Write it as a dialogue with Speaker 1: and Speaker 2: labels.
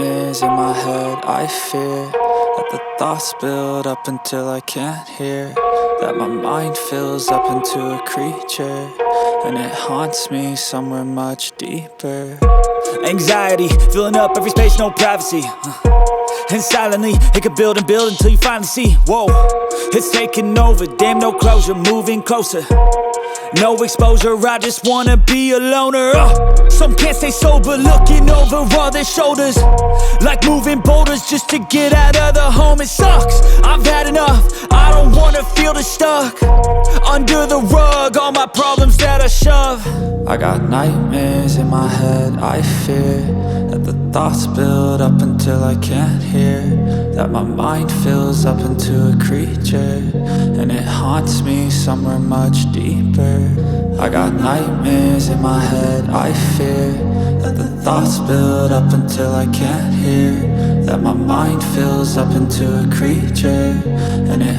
Speaker 1: nightmares in my head. I fear that the thoughts build up until I can't hear, that my mind fills up into a creature, and it haunts me somewhere much deeper.
Speaker 2: Anxiety, filling up every space, no privacy. And silently, it could build and build until you finally see, whoa, it's taking over, damn no closure, moving closer. No exposure, I just wanna be a loner. Some can't stay sober, looking over all their shoulders, like moving boulders just to get out of the home. It sucks, I've had enough, I don't wanna feel the stuck under the rug, all my problems that I shove.
Speaker 1: I got nightmares in my head. I fear that the thoughts build up until I can't hear, that my mind fills up into a creature, and it haunts me somewhere much deeper. I got nightmares in my head. I fear that the thoughts build up until I can't hear, that my mind fills up into a creature, and it